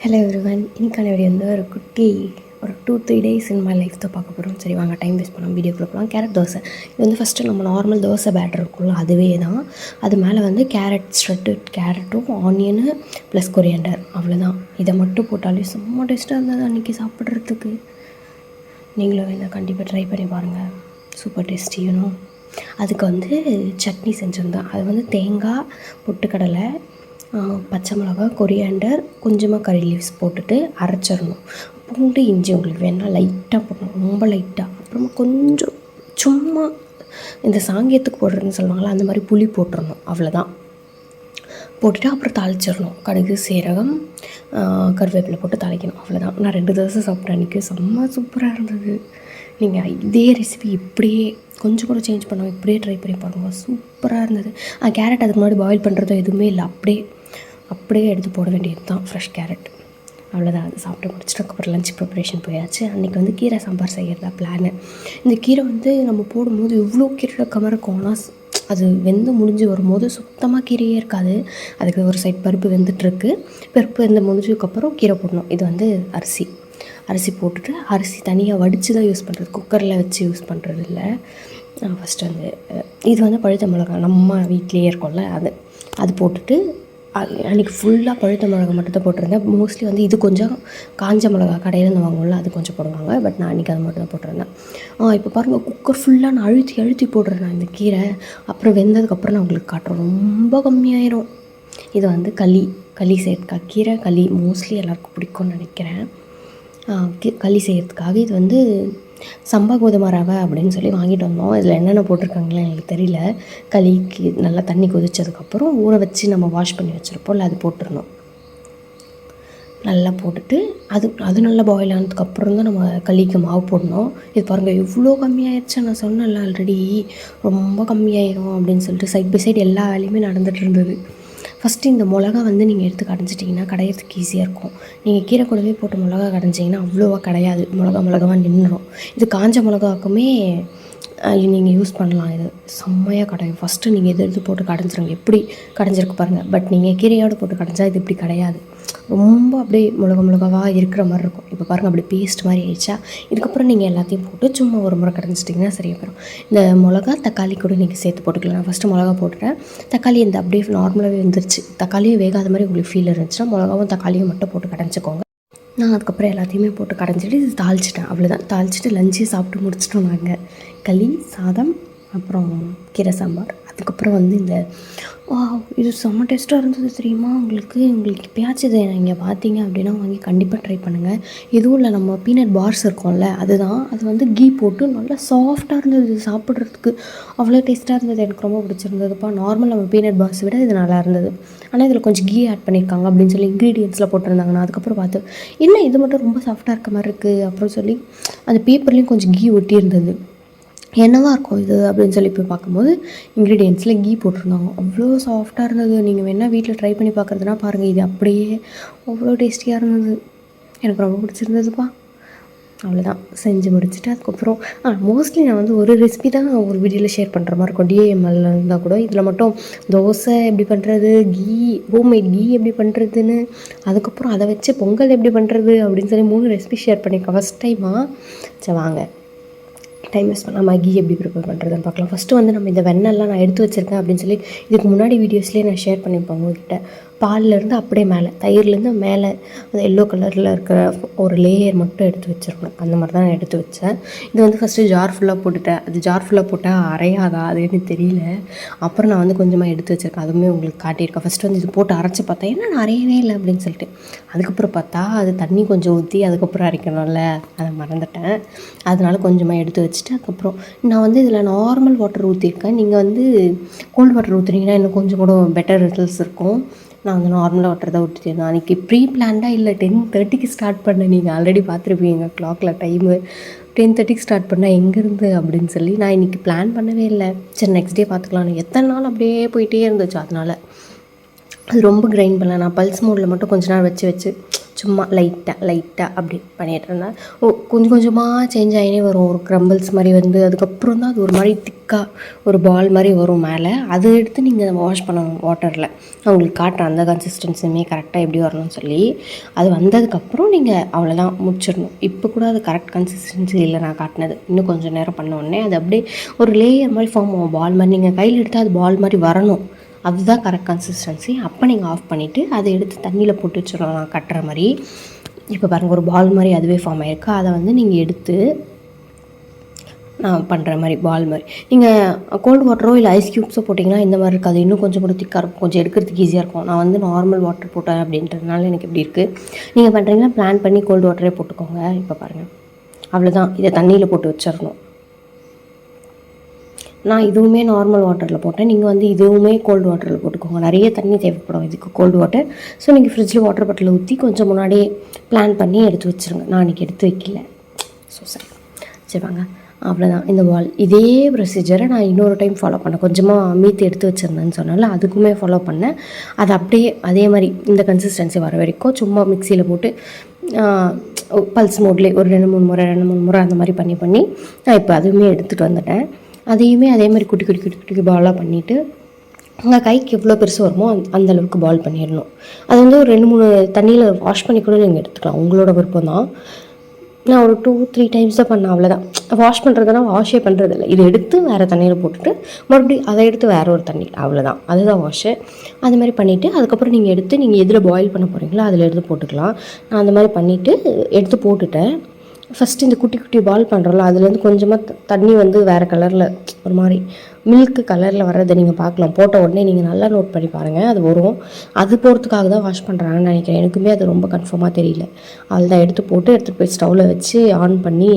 Hello everyone, இன்னைக்கான video வந்து ஒரு குட்டி ஒரு 2-3 டேஸ் இன் மை லைஃப் தான் பார்க்க போகிறோம். சரி வாங்க டைம் வேஸ்ட் பண்ணோம், வீடியோக்குள்ளே போகலாம். கேரட் தோசை இது வந்து ஃபஸ்ட்டு நம்ம நார்மல் தோசை பேட்டர் இருக்கும்ல, அதுவே தான். அது மேலே வந்து கேரட் ஸ்ட்ரெட்டட் கேரட்டும் ஆனியனு ப்ளஸ் கொரியாண்டர், அவ்வளோதான். இதை மட்டும் போட்டாலே செம்ம டேஸ்ட்டாக இருந்தது அன்றைக்கி சாப்பிட்றதுக்கு. நீங்களும் வேணால் கண்டிப்பாக ட்ரை பண்ணி பாருங்கள், சூப்பர் டேஸ்டியும். அதுக்கு வந்து சட்னி செஞ்சுருந்தேன். அது வந்து தேங்காய், பொட்டுக்கடலை, பச்சை மிளகா, கொரியாண்டர், கொஞ்சமாக கறி லீவ்ஸ் போட்டுட்டு அரைச்சிடணும். பூண்டு இஞ்சி உங்களுக்கு வேணால் லைட்டாக போடணும், ரொம்ப லைட்டாக. அப்புறமா கொஞ்சம் சும்மா இந்த சாங்கியத்துக்கு போடுறதுன்னு சொல்லுவாங்களா, அந்த மாதிரி புளி போட்டுடணும், அவ்வளோதான். போட்டுட்டு அப்புறம் தாளிச்சிடணும். கடுகு, சீரகம், கருவேப்பிலை போட்டு தாளிக்கணும், அவ்வளோதான். நான் 2 தோசை சாப்பிட்டேன் அன்றைக்கி, செம்ம சூப்பராக இருந்தது. நீங்கள் இதே ரெசிபி இப்படியே கொஞ்சம் கூட சேஞ்ச் பண்ணாமல் இப்படியே ட்ரை பண்ணி பாருங்கள், சூப்பராக இருந்தது. கேரட் அதுக்கு முன்னாடி பாயில் பண்ணுறதோ எதுவுமே இல்லை, அப்படியே எடுத்து போட வேண்டியது தான், ஃப்ரெஷ் கேரட், அவ்வளோதான். அது சாப்பிட்டு முடிச்சுட்டு அதுக்கப்புறம் லஞ்ச் ப்ரிப்பரேஷன் போயாச்சு. அன்றைக்கி வந்து கீரை சாம்பார் செய்கிறதா பிளானு. இந்த கீரை வந்து நம்ம போடும்போது எவ்வளோ கீரை கம்மியாக இருக்கும், ஆனால் அது வெந்து முடிஞ்சு வரும்போது சுத்தமாக கீரையே இருக்காது. அதுக்கு ஒரு சைட் பருப்பு வெந்துட்டுருக்கு, பருப்பு வெந்து முடிஞ்சதுக்கப்புறம் கீரை போடணும். இது வந்து அரிசி போட்டுட்டு, அரிசி தனியாக வடித்து தான் யூஸ் பண்ணுறது, குக்கரில் வச்சு யூஸ் பண்ணுறது இல்லை. ஃபஸ்ட்டு வந்து இது வந்து பழுத்த மிளகா நம்ம வீட்லேயே இருக்கோம்ல, அது போட்டுட்டு அன்றைக்கி ஃபுல்லாக பழுத்த மிளகா மட்டும் தான் போட்டிருந்தேன். மோஸ்ட்லி வந்து இது கொஞ்சம் காஞ்ச மிளகா கடையிலேருந்து வாங்குவோம்ல, அது கொஞ்சம் போடுவாங்க. பட் நான் அன்றைக்கி அது மட்டும் தான் போட்டிருந்தேன். இப்போ பாருங்கள், குக்கர் ஃபுல்லாக நான் அழுத்தி போடுறேன் நான் இந்த கீரை. அப்புறம் வெந்ததுக்கப்புறம் நான் உங்களுக்கு காட்டுறேன், ரொம்ப கம்மியாயிரும். இது வந்து களி செய்யறதுக்காக, கீரை களி மோஸ்ட்லி எல்லாருக்கும் பிடிக்கும்னு நினைக்கிறேன். களி செய்கிறதுக்காக இது வந்து சம்பா கோதுமை ரவை அப்படின்னு சொல்லி வாங்கிட்டு வந்தோம். இதில் என்னென்ன போட்டிருக்காங்களே எனக்கு தெரியல. களிக்கு நல்லா தண்ணி கொதித்ததுக்கப்புறம் ஊற வச்சு நம்ம வாஷ் பண்ணி வச்சுருப்போம்ல, அது போட்டுடணும். நல்லா போட்டுட்டு அது நல்லா பாயில் ஆனதுக்கப்புறம் தான் நம்ம களிக்கு மாவு போடணும். இது பாருங்கள் எவ்வளோ கம்மியாயிடுச்சு. நான் சொன்னேன்ல ஆல்ரெடி, ரொம்ப கம்மியாயிரும் அப்படின்னு சொல்லிட்டு சைட் பை சைடு எல்லா வேலையுமே நடந்துகிட்டு இருந்தது. ஃபஸ்ட்டு இந்த மிளகா வந்து நீங்கள் எடுத்து கடைஞ்சிட்டிங்கன்னா கடையிறதுக்கு ஈஸியாக இருக்கும். நீங்கள் கீரை கூடவே போட்டு மிளகா கடைஞ்சிங்கன்னா அவ்வளோவா கிடையாது, மிளகாவாக நின்றுடும். இது காஞ்ச மிளகாவுக்குமே நீங்கள் யூஸ் பண்ணலாம். இது செம்மையாக கடையும். ஃபஸ்ட்டு நீங்கள் எடுத்து போட்டு கடைஞ்சிருங்க, எப்படி கடைஞ்சிருக்கு பாருங்கள். பட் நீங்கள் கீரையோடு போட்டு கடைஞ்சா இது இப்படி கிடையாது, ரொம்ப அப்படியே மிளகாவாக இருக்கிற மாதிரி இருக்கும். இப்போ பாருங்கள், அப்படி பேஸ்ட் மாதிரி ஆயிடுச்சா. இதுக்கப்புறம் நீங்கள் எல்லாத்தையும் போட்டு சும்மா ஒரு முறை கடைஞ்சிட்டிங்கன்னா சரியாக போயிடும். இந்த மிளகா தக்காளி கூட நீங்கள் சேர்த்து போட்டுக்கலாம். நான் ஃபஸ்ட்டு மிளகா போட்டுட்டேன், தக்காளி இந்த அப்படியே நார்மலாகவே வந்துருச்சு. தக்காளியும் வேகாத மாதிரி உங்களுக்கு ஃபீல் இருந்துச்சுன்னா மிளகாவும் தக்காளியும் மட்டும் போட்டு கடைஞ்சிக்கோங்க. நான் அதுக்கப்புறம் எல்லாத்தையுமே போட்டு கடைஞ்சிட்டு இது தாளிச்சிட்டேன், அவ்வளோதான். தாளிச்சிட்டு லஞ்சே சாப்பிட்டு முடிச்சிட்டோம் நாங்கள். களி, சாதம், அப்புறம் கீரை சாம்பார். அதுக்கப்புறம் வந்து இது செம்ம டேஸ்ட்டாக இருந்தது தெரியுமா உங்களுக்கு எப்பயாச்சும் இதை நீங்கள் பார்த்தீங்க அப்படின்னா வாங்கி கண்டிப்பாக ட்ரை பண்ணுங்கள். எதுவும் இல்லை, நம்ம பீனட் பார்ஸ் இருக்கும்ல, அதுதான். அது வந்து கீ போட்டு நல்லா சாஃப்டாக இருந்தது சாப்பிட்றதுக்கு, அவ்வளோ டேஸ்ட்டாக இருந்தது. எனக்கு ரொம்ப பிடிச்சிருந்ததுப்பா. நார்மல் நம்ம பீனட் பார்ஸை விட இது நல்லா இருந்தது. ஆனால் இதில் கொஞ்சம் கீ ஆட் பண்ணியிருக்காங்க அப்படின்னு சொல்லி இன்க்ரீடியன்ஸில் போட்டிருந்தாங்க. நான் அதுக்கப்புறம் பார்த்து, என்ன இது மட்டும் ரொம்ப சாஃப்டாக இருக்க மாதிரி இருக்குது அப்புறம் சொல்லி அந்த பேப்பர்லேயும் கொஞ்சம் கீ ஒட்டி இருந்தது. என்னவா இருக்கும் இது அப்படின்னு சொல்லி போய் பார்க்கும்போது இன்க்ரீடியன்ஸில் கீ போட்டிருந்தாங்க. அவ்வளோ சாஃப்டாக இருந்தது. நீங்கள் வேணால் வீட்டில் ட்ரை பண்ணி பார்க்குறதுனா பாருங்கள், இது அப்படியே அவ்வளோ டேஸ்டியாக இருந்தது. எனக்கு ரொம்ப பிடிச்சிருந்ததுப்பா. அவ்வளோதான், செஞ்சு முடிச்சுட்டு அதுக்கப்புறம் மோஸ்ட்லி நான் வந்து ஒரு ரெசிபி தான் ஒரு வீடியோவில் ஷேர் பண்ணுற மாதிரி இருக்கும். டிஏஎம்எல் இருந்தால் கூட இதில் மட்டும் தோசை எப்படி பண்ணுறது, ஹோம்மேட் கீ எப்படி பண்ணுறதுன்னு, அதுக்கப்புறம் அதை வச்சு பொங்கல் எப்படி பண்ணுறது அப்படின்னு சொல்லி 3 ரெசிபி ஷேர் பண்ணியிருக்கேன் ஃபஸ்ட் டைமாக. சரி வாங்க டைம் வேஸ்ட் பண்ணால் கீ எப்படி ப்ரிப்பேர் பண்ணுறதுன்னு பார்க்கலாம். ஃபஸ்ட்டு வந்து நம்ம இந்த வெண்ணெல்லாம் நான் எடுத்து வச்சுருக்கேன் அப்படின்னு சொல்லி இதுக்கு முன்னாடி வீடியோஸ்லேயே நான் ஷேர் பண்ணியிருப்பேன் உங்கள்கிட்ட. பால்லேருந்து அப்படியே மேலே, தயிர்லேருந்து மேலே அந்த எல்லோ கலரில் இருக்கிற ஒரு லேயர் மட்டும் எடுத்து வச்சுருக்கணும். அந்த மாதிரி தான் நான் எடுத்து வச்சேன். இது வந்து ஃபஸ்ட்டு ஜார் ஃபுல்லாக போட்டுட்டேன். அது ஜார் ஃபுல்லாக போட்டால் அரையாதா அது எனக்கு தெரியல. அப்புறம் நான் வந்து கொஞ்சமாக எடுத்து வச்சுருக்கேன், அதுவுமே உங்களுக்கு காட்டியிருக்கேன். ஃபஸ்ட்டு வந்து இது போட்டு அரைச்சி பார்த்தேன், என்ன நான் அரையவே இல்லை அப்படின்னு சொல்லிட்டு. அதுக்கப்புறம் பார்த்தா அது தண்ணி கொஞ்சம் ஊற்றி அதுக்கப்புறம் அரைக்கணும்ல, அதை மறந்துட்டேன். அதனால கொஞ்சமாக எடுத்து வச்சுட்டு அதுக்கப்புறம் நான் வந்து இதில் நார்மல் வாட்டர் ஊற்றிருக்கேன். நீங்கள் வந்து கோல்டு வாட்டர் ஊற்றுனீங்கன்னா இன்னும் கொஞ்சம் கூட பெட்டர் ரிசல்ட்ஸ் இருக்கும். நான் வந்து நார்மலாக வாட்டர் தான் ஊற்றிருந்தேன். அன்றைக்கி ப்ரீ பிளான்டாக இல்லை, 10:30க்கு ஸ்டார்ட் பண்ணேன். நீங்கள் ஆல்ரெடி பார்த்துருப்பீங்க கிளாக்கில் டைமு. 10:30க்கு ஸ்டார்ட் பண்ணால் எங்கேருந்து அப்படின்னு சொல்லி நான் இன்றைக்கி பிளான் பண்ணவே இல்லை. சரி நெக்ஸ்ட் டே பார்த்துக்கலாம். எத்தனை நாள் அப்படியே போயிட்டே இருந்துச்சு, அதனால் அது ரொம்ப கிரைண்ட் பண்ணல. நான் பல்ஸ் மோடில் மட்டும் கொஞ்ச நேரம் வச்சு சும்மா லைட்டாக அப்படி பண்ணிகிட்டு இருந்தேன். கொஞ்சம் கொஞ்சமாக சேஞ்ச் ஆகினே வரும். ஒரு க்ரம்பிள்ஸ் மாதிரி வந்து அதுக்கப்புறம் தான் அது ஒரு மாதிரி திக்காக ஒரு பால் மாதிரி வரும் மேலே. அதை எடுத்து நீங்கள் வாஷ் பண்ணணும் வாட்டரில். அவங்களுக்கு காட்டுறேன் அந்த கன்சிஸ்டன்சியுமே கரெக்டாக எப்படி வரணும்னு சொல்லி. அது வந்ததுக்கப்புறம் நீங்கள் அவ்வளோதான் முடிச்சிடணும். இப்போ கூட அது கரெக்ட் கன்சிஸ்டன்சி இல்லை நான் காட்டினது. இன்னும் கொஞ்சம் நேரம் பண்ண உடனே அது அப்படியே ஒரு லேயர் மாதிரி ஃபார்ம் ஆகும், பால் மாதிரி. நீங்கள் கையில் எடுத்தால் அது பால் மாதிரி வரணும், அதுதான் கரெக்ட் கன்சிஸ்டன்சி. அப்போ நீங்கள் ஆஃப் பண்ணிவிட்டு அதை எடுத்து தண்ணியில் போட்டு வச்சிடலாம் நான் கட்டுற மாதிரி. இப்போ பாருங்கள் ஒரு பால் மாதிரி அதுவே ஃபார்ம் ஆகிருக்கு. அதை வந்து நீங்கள் எடுத்து நான் பண்ணுற மாதிரி பால் மாதிரி நீங்கள் கோல்டு வாட்டரோ இல்லை ஐஸ் க்யூப்ஸோ போட்டிங்கன்னா இந்த மாதிரி இருக்காது, இன்னும் கொஞ்சம் கூட திக்காக இருக்கும், கொஞ்சம் எடுக்கிறதுக்கு ஈஸியாக இருக்கும். நான் வந்து நார்மல் வாட்டர் போட்டேன் அப்படின்றதுனால எனக்கு இப்படி இருக்குது. நீங்கள் பண்ணுறீங்கன்னா பிளான் பண்ணி கோல்டு வாட்டரே போட்டுக்கோங்க. இப்போ பாருங்கள் அவ்வளோதான். இதை தண்ணியில் போட்டு வச்சிடணும். நான் இதுவுமே நார்மல் வாட்டரில் போட்டேன், நீங்கள் வந்து இதுவுமே கோல்டு வாட்டரில் போட்டுக்கோங்க. நிறைய தண்ணி தேவைப்படும் இதுக்கு கோல்டு வாட்டர். ஸோ நீங்கள் ஃப்ரிட்ஜில் வாட்டர் பாட்டில் ஊற்றி கொஞ்சம் முன்னாடியே பிளான் பண்ணி எடுத்து வச்சுருங்க. நான் இன்றைக்கி எடுத்து வைக்கல. ஸோ சரி வாங்க, அவ்வளோதான். இந்த பால் இதே ப்ரொசீஜரை நான் இன்னொரு டைம் ஃபாலோ பண்ணேன். கொஞ்சமாக மீத்தி எடுத்து வச்சுருந்தேன்னு சொன்னால அதுக்குமே ஃபாலோ பண்ணேன். அது அப்படியே அதே மாதிரி இந்த கன்சிஸ்டன்சி வர வரைக்கும் சும்மா மிக்சியில் போட்டு பல்ஸ் மோட்லேயே ஒரு 2-3 முறை அந்த மாதிரி பண்ணி நான் இப்போ அதுவுமே எடுத்துகிட்டு வந்துட்டேன். அதையுமே அதே மாதிரி குட்டி பாலாக பண்ணிவிட்டு உங்கள் கைக்கு எவ்வளோ பெருசு வருமோ அந்தளவுக்கு பால் பண்ணிடணும். அது வந்து ஒரு 2-3 தண்ணியில் வாஷ் பண்ணி கூட நீங்கள் எடுத்துக்கலாம், உங்களோட விருப்பம் தான். நான் ஒரு 2-3 டைம்ஸ் தான் பண்ணேன், அவ்வளோதான். வாஷ் பண்ணுறதுனா வாஷே பண்ணுறதில்ல. இதை எடுத்து வேறு தண்ணியில் போட்டுட்டு மறுபடியும் அதை எடுத்து வேறு ஒரு தண்ணி, அவ்வளோதான். அதுதான் வாஷு. அது மாதிரி பண்ணிவிட்டு அதுக்கப்புறம் நீங்கள் எடுத்து நீங்கள் எதில் பாயில் பண்ண போகிறீங்களோ அதில் எடுத்து போட்டுக்கலாம். நான் அந்த மாதிரி பண்ணிவிட்டு எடுத்து போட்டுட்டேன். ஃபஸ்ட்டு இந்த குட்டி பால் பண்ணுறோம்ல, அதுலேருந்து கொஞ்சமாக தண்ணி வந்து வேறு கலரில் ஒரு மாதிரி மில்க்கு கலரில் வர்றதை நீங்கள் பார்க்கலாம். போட்ட உடனே நீங்கள் நல்லா நோட் பண்ணி பாருங்கள், அது வரும். அது போகிறதுக்காக தான் வாஷ் பண்ணுறாங்கன்னு நினைக்கிறேன். எனக்குமே அது ரொம்ப கன்ஃபார்மாக தெரியல. அதில் எடுத்துகிட்டு போய் ஸ்டவ்வில் வச்சு ஆன் பண்ணி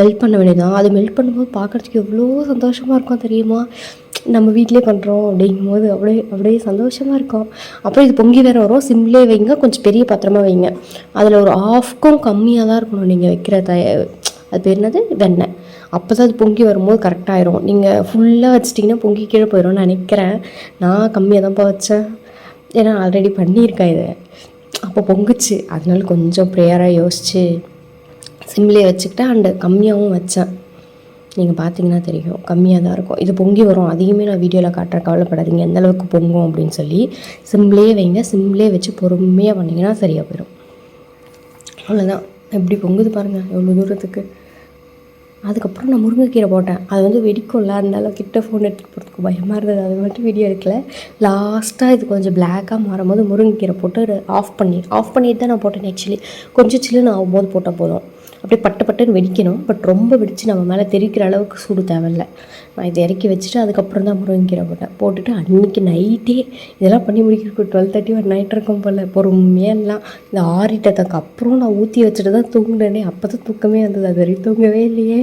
மெல்ட் பண்ண வேண்டியதான். அது மெல்ட் பண்ணும்போது பார்க்குறதுக்கு எவ்வளோ சந்தோஷமாக இருக்கும் தெரியுமா? நம்ம வீட்டிலே பண்ணுறோம் அப்படிங்கும்போது அப்படியே சந்தோஷமாக இருக்கும். அப்புறம் இது பொங்கி வேறு வரும். சிம்லே வைங்க, கொஞ்சம் பெரிய பாத்திரமாக வைங்க. அதில் ஒரு ஆஃப்க்கும் கம்மியாக தான் இருக்கணும் நீங்கள் வைக்கிற அது பேர் என்னது, வெண்ணெய். அப்போ தான் அது பொங்கி வரும்போது கரெக்டாகிடும். நீங்கள் ஃபுல்லாக வச்சிட்டிங்கன்னா பொங்கி கீழே போயிடும்னு நினைக்கிறேன். நான் கம்மியாக தான்ப்பா வச்சேன், ஏன்னா ஆல்ரெடி பண்ணியிருக்கேன் இதை. அப்போ பொங்குச்சு, அதனால கொஞ்சம் ப்ரேயராக யோசித்து சிம்லே வச்சுக்கிட்டேன். அண்டு கம்மியாகவும் வச்சேன். நீங்கள் பார்த்தீங்கன்னா தெரியும், கம்மியாக தான் இருக்கும். இது பொங்கி வரும். அதையுமே நான் வீடியோவில் காட்டுறேன், கவலைப்படாதீங்க எந்தளவுக்கு பொங்கும் அப்படின்னு சொல்லி. சிம்லேயே வைங்க, சிம்லேயே வச்சு பொறுமையாக பண்ணிங்கன்னா சரியாக போயிடும். அவ்வளோதான். எப்படி பொங்குது பாருங்கள் எவ்வளோ தூரத்துக்கு. அதுக்கப்புறம் நான் முருங்கைக்கீரை போட்டேன். அது வந்து வெடிக்கும்ல, அதனால கிட்ட ஃபோன் எடுத்துகிட்டு போகிறதுக்கு பயமாக இருந்தது. அது மட்டும் வீடியோ எடுக்கல. லாஸ்ட்டாக இது கொஞ்சம் பிளாக்காக மாறும்போது முருங்கைக்கீரை போட்டு ஆஃப் பண்ணிட்டு தான் நான் போட்டேன். ஆக்சுவலி கொஞ்சம் சில்லுன்னு ஆகும்போது போட்டால் போதும். அப்படியே பட்டுன்னு வெடிக்கணும். பட் ரொம்ப வெடித்து நம்ம மேலே தெரிக்கிற அளவுக்கு சூடு தேவையில்லை. நான் இதை இறக்கி வச்சுட்டு அதுக்கப்புறம் தான் முருங்கைக்கீரை போட்டுட்டு அன்றைக்கி நைட்டே இதெல்லாம் பண்ணி முடிக்கிறதுக்கு 12:30 ஒரு நைட் இருக்கும் போல். பொறுமையாக எல்லாம் இந்த ஆறிட்டதுக்கு அப்புறம் நான் ஊற்றி வச்சுட்டு தான் தூங்கினேனே. அப்போ தான் தூக்கமே வந்தது. அது வரைக்கும் தூங்கவே இல்லையே.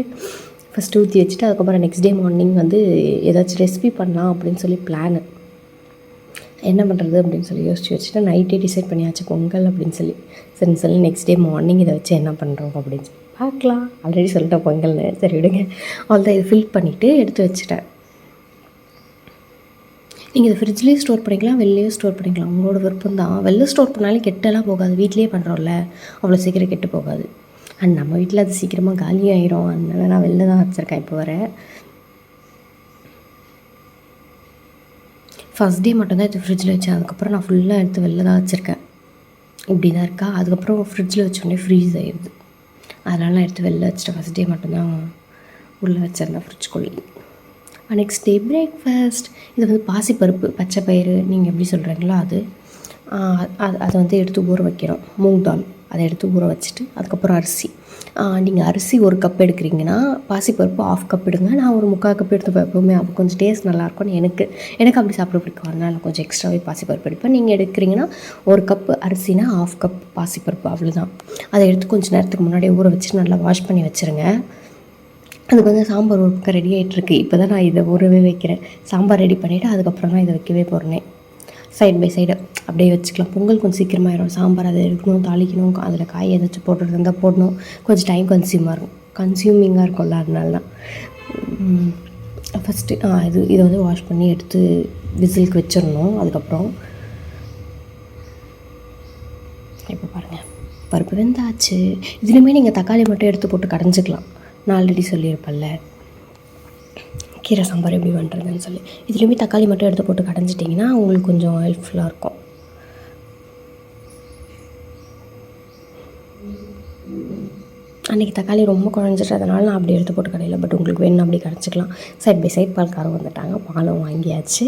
ஃபஸ்ட்டு ஊற்றி வச்சுட்டு அதுக்கப்புறம் நெக்ஸ்ட் டே மார்னிங் வந்து ஏதாச்சும் ரெசிபி பண்ணலாம் அப்படின்னு சொல்லி பிளானு. என்ன பண்ணுறது அப்படின்னு சொல்லி யோசிச்சு வச்சுட்டு நைட்டே டிசைட் பண்ணியாச்சு பொங்கல் அப்படின்னு சொல்லி நெக்ஸ்ட் டே மார்னிங் இதை வச்சு என்ன பண்ணுறோம் அப்படின்னு சொல்லி பார்க்கலாம். ஆல்ரெடி சொல்லிட்டேன் பொங்கல்னு, சரி விடுங்க. அவ்வளோதான். இதை ஃபில் பண்ணிவிட்டு எடுத்து வச்சுட்டேன். நீங்கள் இதை ஃப்ரிட்ஜ்லேயும் ஸ்டோர் பண்ணிக்கலாம், வெளிலேயும் ஸ்டோர் பண்ணிக்கலாம், உங்களோட விருப்பம் தான். வெளில ஸ்டோர் பண்ணாலும் கெட்டெல்லாம் போகாது. வீட்லேயே பண்ணுறோம்ல, அவ்வளோ சீக்கிரம் கெட்டு போகாது. அண்ட் நம்ம வீட்டில் அது சீக்கிரமாக காலியாகிடும். அதனால நான் வெளில தான் வச்சுருக்கேன். இப்போ வர ஃபஸ்ட் டே மட்டும்தான் எடுத்து ஃப்ரிட்ஜில் வச்சேன். அதுக்கப்புறம் நான் ஃபுல்லாக எடுத்து வெளில தான் வச்சுருக்கேன். இப்படி தான் இருக்கா. அதுக்கப்புறம் ஃப்ரிட்ஜில் வச்சோடனே ஃப்ரீஸ் ஆகிடுது. அதனால நான் எடுத்து வெளில வச்சுட்டேன். ஃபஸ்ட் டே மட்டும்தான் உள்ளே வச்சுருந்தேன் ஃப்ரிட்ஜ்குள்ளே. Next day breakfast. இது வந்து பாசிப்பருப்பு, பச்சை பயிறு நீங்கள் எப்படி சொல்கிறீங்களோ அதை வந்து எடுத்து ஊற வைக்கிறோம். மூங் தால் அதை எடுத்து ஊற வச்சுட்டு அதுக்கப்புறம் அரிசி. நீங்கள் அரிசி 1 கப் எடுக்கிறீங்கன்னா பாசிப்பருப்பு 1/2 கப் எடுங்க. நான் ஒரு 3/4 கப் எடுத்துப்பேன் எப்போவுமே. அது கொஞ்சம் டேஸ்ட் நல்லாயிருக்கும்னு எனக்கு அப்படி சாப்பிட பிடிக்கும். அதனால் நான் கொஞ்சம் எக்ஸ்ட்ராவே பாசிப்பருப்பு எடுப்பேன். நீங்கள் எடுக்கிறீங்கன்னா 1 கப் அரிசினா 1/2 கப் பாசிப்பருப்பு, அவ்வளோதான். அதை எடுத்து கொஞ்சம் நேரத்துக்கு முன்னாடியே ஊற வச்சுட்டு நல்லா வாஷ் பண்ணி வச்சுருங்க. அதுக்கு வந்து சாம்பார் ஒரு பக்கம் ரெடி ஆகிட்டுருக்கு. இப்போ தான் நான் இதை ஊறவே வைக்கிறேன். சாம்பார் ரெடி பண்ணிவிட்டு அதுக்கப்புறம் தான் இதை வைக்கவே போகிறேன். சைட் பை சைடு அப்படியே வச்சுக்கலாம். பொங்கல் கொஞ்சம் சீக்கிரமாகிடும். சாம்பார் அதை எடுக்கணும், தாளிக்கணும், அதில் காய் ஏதாச்சும் போடுறது இருந்தால் போடணும். கொஞ்சம் டைம் கன்சியூமிங்காக இருக்கும்ல, அதனால தான். ஃபஸ்ட்டு இதை வந்து வாஷ் பண்ணி எடுத்து விசிலுக்கு வச்சிடணும். அதுக்கப்புறம் இப்போ பாருங்கள் பருப்பு வெந்தாச்சு. இதுலேயுமே நீங்கள் தக்காளி மட்டும் எடுத்து போட்டு கடைஞ்சிக்கலாம். நான் ஆல்ரெடி சொல்லியிருப்பேன்ல கீரை சாம்பார் எப்படி பண்ணுறதுன்னு சொல்லி. இதுலேயுமே தக்காளி மட்டும் எடுத்து போட்டு கடைஞ்சிட்டிங்கன்னா உங்களுக்கு கொஞ்சம் ஹெல்ப்ஃபுல்லாக இருக்கும். அன்றைக்கி தக்காளி ரொம்ப குழஞ்சிட்டதுனால நான் அப்படி எடுத்து போட்டு கடையில், பட் உங்களுக்கு வேணும் அப்படி கரைச்சிக்கலாம். சைட் பை சைட் பால்காரம் வந்துட்டாங்க, பாலும் வாங்கியாச்சு.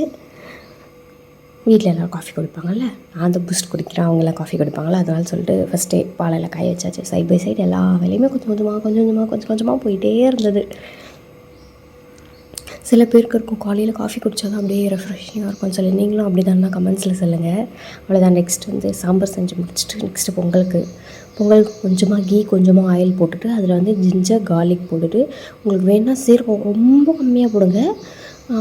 வீட்டில் எல்லோரும் காஃபி குடிப்பாங்கள்ல, நான் அந்த பூஸ்ட் குடிக்கிறேன், அவங்களாம் காஃபி குடிப்பாங்கள்ல, அதனால சொல்லிட்டு ஃபஸ்ட்டே பாலையில் காய வச்சாச்சு. சைட் பை சைட் எல்லா வேலையுமே கொஞ்சம் கொஞ்சமாக போயிட்டே இருந்தது. சில பேருக்கு இருக்கும் காலையில் காஃபி குடித்தா தான் அப்படியே ரெஃப்ரெஷிங்காக இருக்கும்னு சொல்லி, நீங்களும் அப்படி தானே கமெண்ட்ஸில் சொல்லுங்கள். அவ்வளோதான். நெக்ஸ்ட் வந்து சாம்பார் செஞ்சு முடிச்சுட்டு நெக்ஸ்ட்டு பொங்கலுக்கு கொஞ்சமாக கீ கொஞ்சமாக ஆயில் போட்டுட்டு அதில் வந்து ஜிஞ்சர் கார்லிக் போட்டுட்டு, உங்களுக்கு வேணுன்னா சீரகம் ரொம்ப கம்மியாக போடுங்க,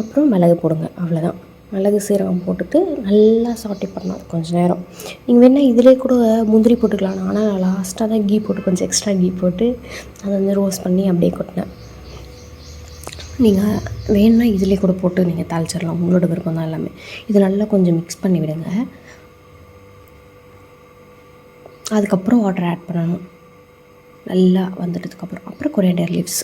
அப்புறம் மிளகு போடுங்க. அவ்வளோதான். மிளகு சீரகம் போட்டுட்டு நல்லா சாட்டே பண்ணலாம் கொஞ்சம் நேரம். நீங்கள் வேணால் இதிலே கூட முந்திரி போட்டுக்கலாம். ஆனால் நான் லாஸ்ட்டாக தான் கீ போட்டு கொஞ்சம் எக்ஸ்ட்ரா கீ போட்டு அதை வந்து ரோஸ்ட் பண்ணி அப்படியே கொட்டினேன். நீங்கள் வேணுன்னா இதிலே கூட போட்டு நீங்கள் தாளிச்சிடலாம், உங்களோட விருப்பம் தான் எல்லாமே. இது நல்லா கொஞ்சம் மிக்ஸ் பண்ணி விடுங்க. அதுக்கப்புறம் வாட்டர் ஆட் பண்ணணும். நல்லா வந்துட்டதுக்கப்புறம் கொரியாண்டர் லீவ்ஸ்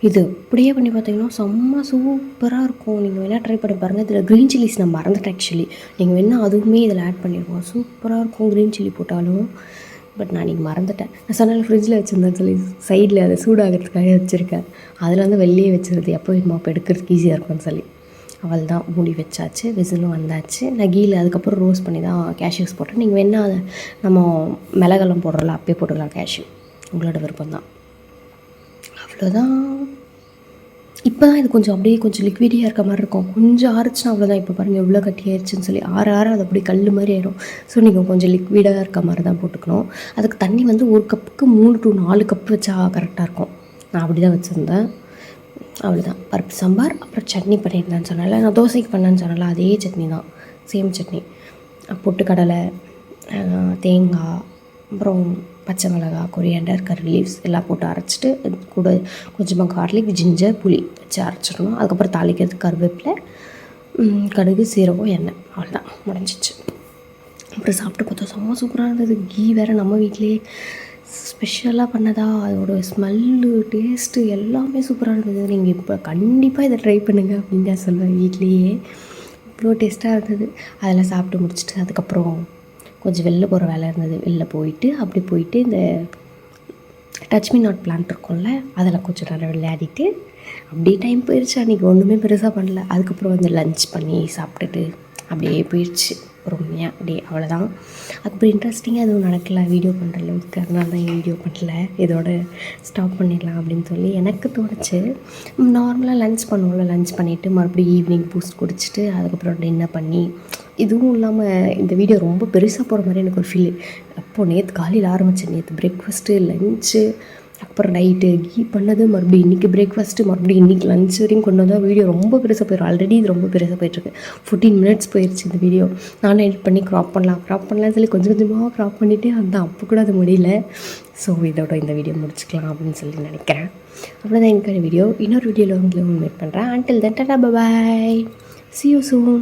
இது அப்படியே பண்ணி பார்த்தீங்கன்னா செம்ம சூப்பராக இருக்கும். நீங்கள் வேணால் ட்ரை பண்ணி பாருங்கள். இதில் க்ரீன் சில்லிஸ் நான் மறந்துட்டேன் ஆக்சுவலி. நீங்கள் வேணால் அதுவுமே இதில் ஆட் பண்ணியிருக்கோம், சூப்பராக இருக்கும் க்ரீன் சில்லி போட்டாலும். பட் நான் நீங்கள் மறந்துட்டேன். நான் சொன்னாலும் ஃப்ரிட்ஜில் வச்சுருந்தேன் சொல்லி சைடில் அதை சூடாகிறதுக்காக வச்சுருக்கேன். அதில் வந்து வெளியே வச்சுருது, எப்போ மாப்பு எடுக்கிறதுக்கு ஈஸியாக இருக்கும்னு சொல்லி. அவள் தான் மூடி வச்சாச்சு. விசிலும் வந்தாச்சு. நான் கீழே அதுக்கப்புறம் ரோஸ்ட் பண்ணி தான் கேஷ்யூஸ் போட்டேன். நீங்கள் வேணால் அதை நம்ம மிளகெல்லாம் போடுறோம்ல, அப்பயே போட்டுக்கலாம். கேஷ்யூ உங்களோட விருப்பம் தான். அவ்வளோதான். இப்போ தான் இது கொஞ்சம் அப்படியே கொஞ்சம் லிக்விடியாக இருக்க மாதிரி இருக்கும். கொஞ்சம் ஆறுச்சுன்னா அவ்வளோதான். இப்போ பாருங்கள் எவ்வளோ கட்டி ஆயிடுச்சுன்னு சொல்லி. ஆற அது அப்படியே கல் மாதிரி ஆயிடும். ஸோ நீங்கள் கொஞ்சம் லிக்விடாக இருக்க மாதிரி தான் போட்டுக்கணும். அதுக்கு தண்ணி வந்து 1 கப்புக்கு 3 to 4 கப் வச்சா கரெக்டாக இருக்கும். நான் அப்படி தான் வச்சுருந்தேன். அவ்வளோதான். பருப்பு சாம்பார், அப்புறம் சட்னி பண்ணியிருந்தேன்னு சொன்னால, நான் தோசைக்கு பண்ணேன்னு சொன்னால அதே சட்னி தான், சேம் சட்னி. பொட்டுக்கடலை, தேங்காய், அப்புறம் பச்சை மிளகா, கொரியாண்டர், கரி லீவ்ஸ் எல்லாம் போட்டு அரைச்சிட்டு கூட கொஞ்சமாக கார்லிக், ஜிஞ்சர், புளி வச்சு அரைச்சிடணும். அதுக்கப்புறம் தாளிக்கிறதுக்கு கருவேப்பிலை, கடுகு, சீரகம், எண்ணெய். அவ்வளோதான், முடிஞ்சிச்சு. அப்புறம் சாப்பிட்டு பார்த்தா செம்ம சூப்பராக இருந்தது. கீ வேறு நம்ம வீட்டிலேயே ஸ்பெஷலாக பண்ணதா, அதோட ஸ்மெல்லு, டேஸ்ட்டு எல்லாமே சூப்பராக இருந்தது. நீங்கள் இப்போ கண்டிப்பாக இதை ட்ரை பண்ணுங்கள் அப்படின்னு தான் சொல்லுவேன். வீட்லேயே இவ்வளோ டேஸ்ட்டாக இருந்தது. அதெல்லாம் சாப்பிட்டு முடிச்சுட்டு அதுக்கப்புறம் கொஞ்சம் வெளில போகிற வேலை இருந்தது. வெளில போயிட்டு இந்த டச் மீ நாட் பிளான்ட் இருக்கும்ல, அதில் கொஞ்சம் நேரம் விளையாடிட்டு அப்படியே டைம் போயிடுச்சு. அன்றைக்கி ஒன்றுமே பெருசாக பண்ணல. அதுக்கப்புறம் வந்து லன்ச் பண்ணி சாப்பிட்டுட்டு அப்படியே போயிடுச்சு பொறுமையாக அப்படியே. அவ்வளோதான். அதுக்கப்புறம் இன்ட்ரெஸ்டிங்காக எதுவும் நடக்கலை வீடியோ பண்ணுற அளவுக்கு. அதனால தான் வீடியோ பண்ணல, இதோட ஸ்டாப் பண்ணிடலாம் அப்படின்னு சொல்லி எனக்கு தோணுச்சு. நார்மலாக லன்ச் பண்ணுவோம்ல, லன்ச் பண்ணிவிட்டு மறுபடியும் ஈவினிங் பூஸ்ட் குடிச்சிட்டு அதுக்கப்புறம் டின்னர் பண்ணி, இதுவும் இல்லாமல் இந்த வீடியோ ரொம்ப பெருசாக போகிற மாதிரி எனக்கு ஒரு ஃபீல். அப்போது நேற்று காலையில் ஆரம்பித்தேன். நேற்று பிரேக்ஃபாஸ்ட்டு, லன்ச்சு, அப்புறம் நைட்டு கீ பண்ணது, மறுபடியும் இன்றைக்கி பிரேக்ஃபாஸ்ட்டு, மறுபடியும் இன்றைக்கி லன்ச் வரையும் கொண்டு வந்தால் வீடியோ ரொம்ப பெருசாக போயிடும். ஆல்ரெடி இது ரொம்ப பெருசாக போயிட்டுருக்கு. 14 minutes போயிடுச்சு இந்த வீடியோ. நானும் எடிட் பண்ணி க்ராப் பண்ணலாம் சொல்லி கொஞ்சம் கொஞ்சமாக க்ராப் பண்ணிவிட்டு அந்த அப்போ கூட அது முடியல. ஸோ இதோட இந்த வீடியோ முடிச்சுக்கலாம் அப்படின்னு சொல்லி நினைக்கிறேன். அவ்வளோதான் எனக்கு வீடியோ. இன்னொரு வீடியோவில் உங்களை மீட் பண்ணுறேன். until then, tata, bye, see you soon.